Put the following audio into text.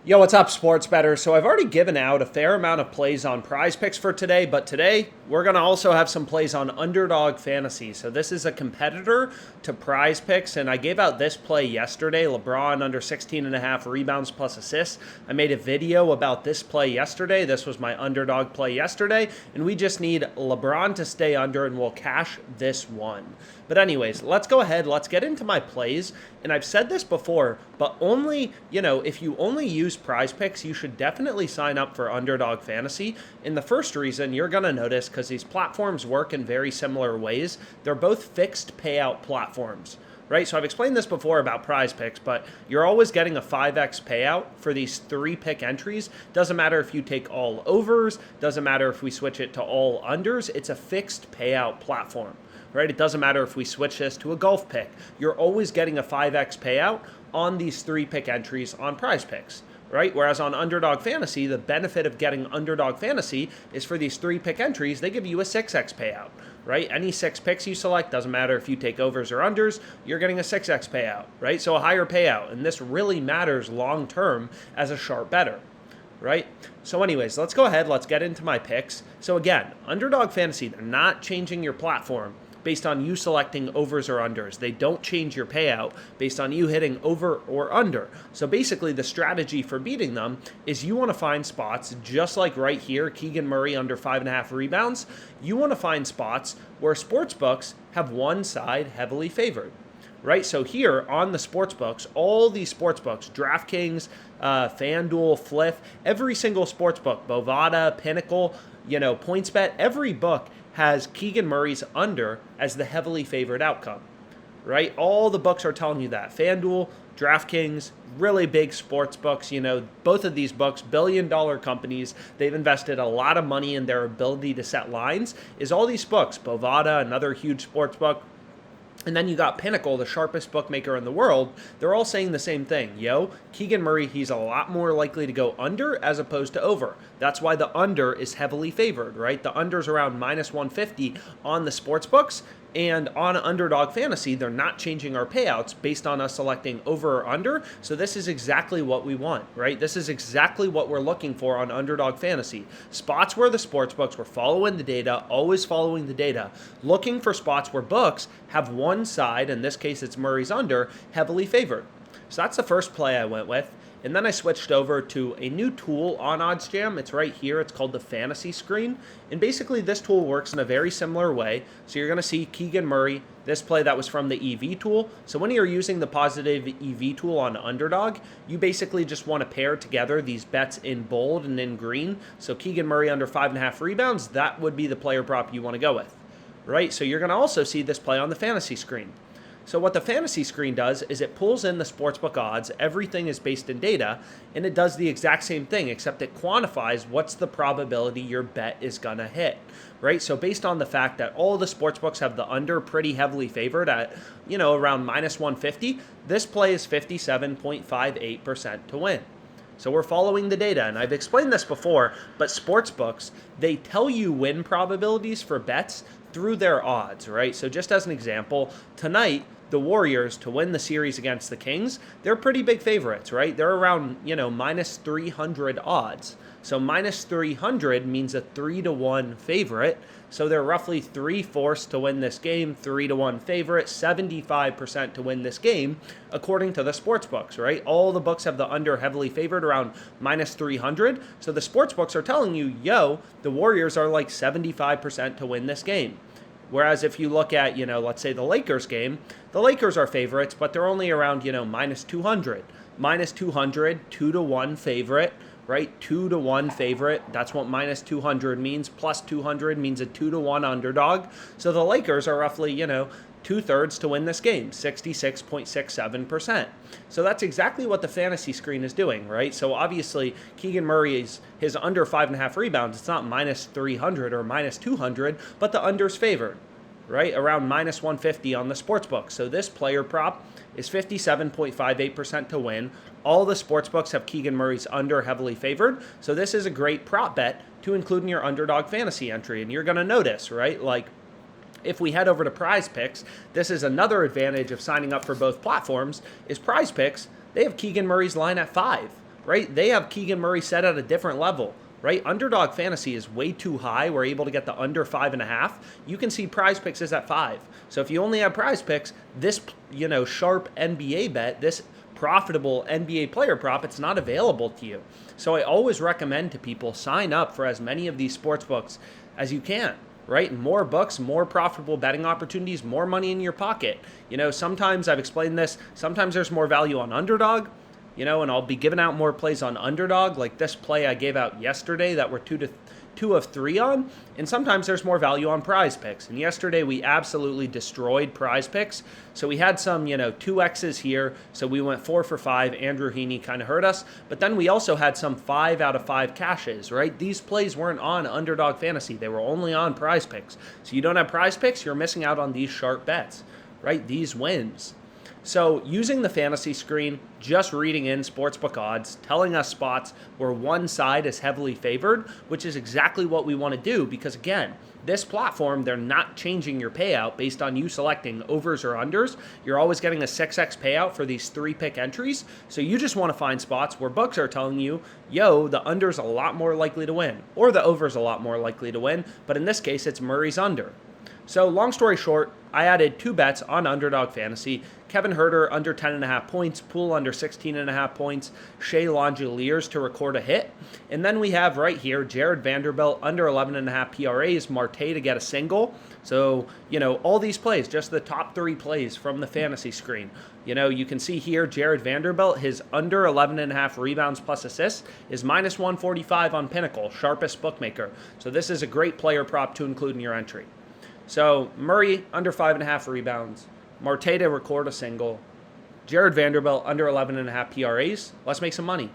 Yo, what's up, sports bettors? So I've already given out a fair amount of plays on PrizePicks for today, but today we're going to also have some plays on Underdog Fantasy. So this is a competitor to PrizePicks, and I gave out this play yesterday, LeBron under 16.5 rebounds plus assists. I made a video about this play yesterday. This was my underdog play yesterday, and we just need LeBron to stay under, and we'll cash this one. But anyways, let's go ahead. Let's get into my plays. And I've said this before, but only, if you only use PrizePicks, you should definitely sign up for Underdog Fantasy. And the first reason you're going to notice, because these platforms work in very similar ways, they're both fixed payout platforms. Right, so I've explained this before about PrizePicks, but you're always getting a 5x payout for these 3-pick entries. Doesn't matter if you take all overs, doesn't matter if we switch it to all unders, it's a fixed payout platform. Right, it doesn't matter if we switch this to a golf pick. You're always getting a 5x payout on these 3-pick entries on PrizePicks. Right? Whereas on Underdog Fantasy, the benefit of getting Underdog Fantasy is for these 3-pick entries, they give you a 6x payout. Right? Any 6 picks you select, doesn't matter if you take overs or unders, you're getting a 6x payout. Right? So a higher payout. And this really matters long term as a sharp bettor. Right? So anyways, let's go ahead. Let's get into my picks. So again, Underdog Fantasy, they're not changing your platform based on you selecting overs or unders. They don't change your payout based on you hitting over or under. So basically the strategy for beating them is you want to find spots just like right here, Keegan Murray under 5.5 rebounds. You want to find spots where sportsbooks have one side heavily favored. Right, so here on the sportsbooks, all these sportsbooks, DraftKings, FanDuel, Fliff, every single sportsbook, Bovada, Pinnacle, PointsBet, every book has Keegan Murray's under as the heavily favored outcome, right? All the books are telling you that. FanDuel, DraftKings, really big sports books, both of these books, billion-dollar companies, they've invested a lot of money in their ability to set lines, is all these books. Bovada, another huge sports book, and then you got Pinnacle, the sharpest bookmaker in the world. They're all saying the same thing. Keegan Murray, he's a lot more likely to go under as opposed to over. That's why the under is heavily favored, right? The under's around minus 150 on the sports books. And on Underdog Fantasy, they're not changing our payouts based on us selecting over or under. So this is exactly what we want, right? This is exactly what we're looking for on Underdog Fantasy. Spots where the sports books were following the data, always following the data, looking for spots where books have one side, in this case it's Murray's under, heavily favored. So that's the first play I went with. And then I switched over to a new tool on OddsJam. It's right here. It's called the Fantasy Screen. And basically this tool works in a very similar way. So you're going to see Keegan Murray, this play that was from the EV tool. So when you're using the Positive EV tool on Underdog, you basically just want to pair together these bets in bold and in green. So Keegan Murray under 5.5 rebounds, that would be the player prop you want to go with. Right? So you're going to also see this play on the Fantasy Screen. So what the fantasy screen does is it pulls in the sportsbook odds. Everything is based in data, and it does the exact same thing, except it quantifies what's the probability your bet is going to hit, right? So based on the fact that all the sportsbooks have the under pretty heavily favored at, around minus 150, this play is 57.58% to win. So we're following the data, and I've explained this before, but sportsbooks, they tell you win probabilities for bets through their odds, right? So just as an example, tonight, the Warriors to win the series against the Kings, they're pretty big favorites, right? They're around, minus 300 odds. So minus 300 means a 3-1 favorite. So they're roughly 3/4 to win this game, 3-1 favorite, 75% to win this game, according to the sports books, right? All the books have the under heavily favored around minus 300. So the sports books are telling you, the Warriors are like 75% to win this game. Whereas if you look at, let's say the Lakers game, the Lakers are favorites, but they're only around, minus 200. Minus 200, 2-1 favorite, right? 2-1 favorite. That's what minus 200 means. Plus 200 means a 2-1 underdog. So the Lakers are roughly, 2/3 to win this game, 66.67%. So that's exactly what the fantasy screen is doing, right? So obviously Keegan Murray's his under 5.5 rebounds, it's not minus 300 or minus 200, but the under's favored, right? Around minus 150 on the sportsbook. So this player prop is 57.58% to win. All the sportsbooks have Keegan Murray's under heavily favored. So this is a great prop bet to include in your Underdog Fantasy entry. And you're going to notice, right? Like, if we head over to PrizePicks, this is another advantage of signing up for both platforms, is PrizePicks, they have Keegan Murray's line at 5, right? They have Keegan Murray set at a different level, right? Underdog Fantasy is way too high. We're able to get the under 5.5. You can see PrizePicks is at 5. So if you only have PrizePicks, this, sharp NBA bet, this profitable NBA player prop, it's not available to you. So I always recommend to people sign up for as many of these sports books as you can, right? More books, more profitable betting opportunities, more money in your pocket. Sometimes I've explained this, sometimes there's more value on Underdog, and I'll be giving out more plays on Underdog, like this play I gave out yesterday that we're 2 of 3 on, and sometimes there's more value on PrizePicks. And yesterday we absolutely destroyed PrizePicks. So we had some, 2X's here, so we went 4 for 5. Andrew Heaney kind of hurt us, but then we also had some 5 out of 5 cashes, right? These plays weren't on Underdog Fantasy. They were only on PrizePicks. So you don't have PrizePicks, you're missing out on these sharp bets, right? These wins. So using the fantasy screen, just reading in sportsbook odds, telling us spots where one side is heavily favored, which is exactly what we want to do because, again, this platform, they're not changing your payout based on you selecting overs or unders. You're always getting a 6x payout for these 3-pick entries. So you just want to find spots where books are telling you, the under's a lot more likely to win, or the over's a lot more likely to win. But in this case, it's Murray's under. So long story short, I added 2 bets on Underdog Fantasy. Kevin Huerter under 10.5 points, Poole under 16.5 points, Shea Langeliers to record a hit. And then we have right here Jared Vanderbilt under 11.5 PRAs, Marte to get a single. So, all these plays, just the top 3 plays from the fantasy screen. You can see here Jared Vanderbilt, his under 11.5 rebounds plus assists is minus 145 on Pinnacle, sharpest bookmaker. So this is a great player prop to include in your entry. So Murray under 5.5 rebounds, Marte to record a single, Jared Vanderbilt under 11.5 PRAs. Let's make some money.